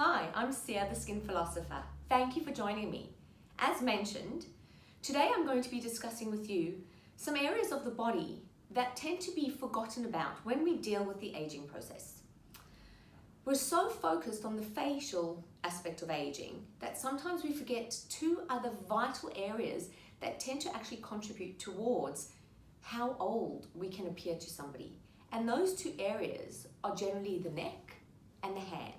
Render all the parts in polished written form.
Hi, I'm Sia, the Skin Philosopher. Thank you for joining me. As mentioned, today I'm going to be discussing with you some areas of the body that tend to be forgotten about when we deal with the aging process. We're so focused on the facial aspect of aging that sometimes we forget two other vital areas that tend to actually contribute towards how old we can appear to somebody. And those two areas are generally the neck and the hands.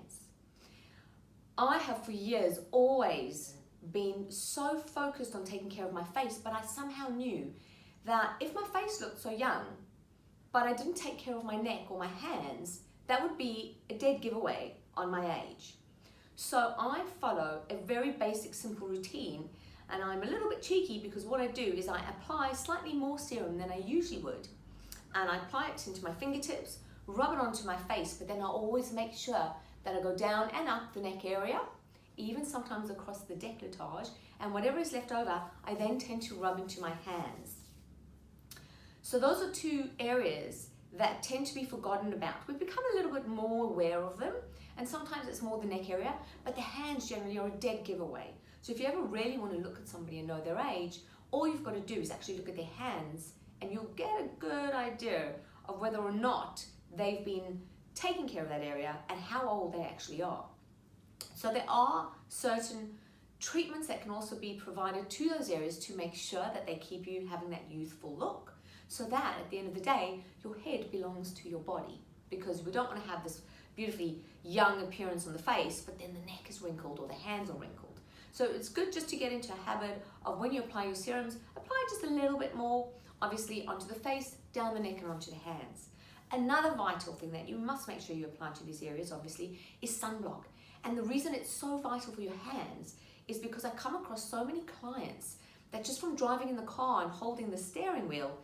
I have for years always been so focused on taking care of my face, but I somehow knew that if my face looked so young, but I didn't take care of my neck or my hands, that would be a dead giveaway on my age. So I follow a very basic, simple routine, and I'm a little bit cheeky because what I do is I apply slightly more serum than I usually would, and I apply it into my fingertips, rub it onto my face, but then I always make sure that I go down and up the neck area, even sometimes across the décolletage, and whatever is left over, I then tend to rub into my hands. So those are two areas that tend to be forgotten about. We've become a little bit more aware of them, and sometimes it's more the neck area, but the hands generally are a dead giveaway. So if you ever really want to look at somebody and know their age, all you've got to do is actually look at their hands, and you'll get a good idea of whether or not they've been taking care of that area and how old they actually are. So there are certain treatments that can also be provided to those areas to make sure that they keep you having that youthful look, so that at the end of the day, your head belongs to your body, because we don't want to have this beautifully young appearance on the face, but then the neck is wrinkled or the hands are wrinkled. So it's good just to get into a habit of when you apply your serums, apply just a little bit more, obviously onto the face, down the neck and onto the hands. Another vital thing that you must make sure you apply to these areas, obviously, is sunblock. And the reason it's so vital for your hands is because I come across so many clients that just from driving in the car and holding the steering wheel,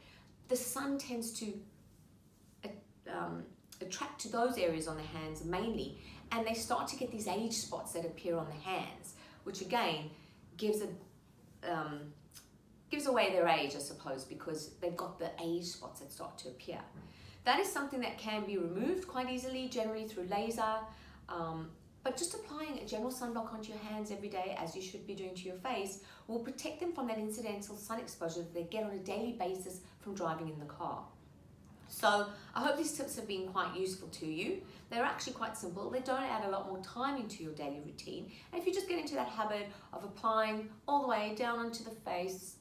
the sun tends to attract to those areas on the hands mainly, and they start to get these age spots that appear on the hands, which again gives away their age, I suppose, because they've got the age spots that start to appear. That is something that can be removed quite easily, generally through laser, but just applying a general sunblock onto your hands every day, as you should be doing to your face, will protect them from that incidental sun exposure that they get on a daily basis from driving in the car. So I hope these tips have been quite useful to you. They're actually quite simple. They don't add a lot more time into your daily routine. And if you just get into that habit of applying all the way down onto the face,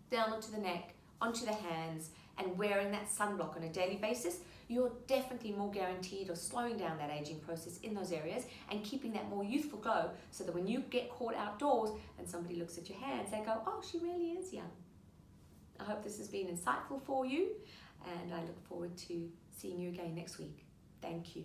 down onto the neck, onto the hands, and wearing that sunblock on a daily basis, you're definitely more guaranteed of slowing down that aging process in those areas and keeping that more youthful glow, so that when you get caught outdoors and somebody looks at your hands, they go, oh, she really is young. I hope this has been insightful for you, and I look forward to seeing you again next week. Thank you.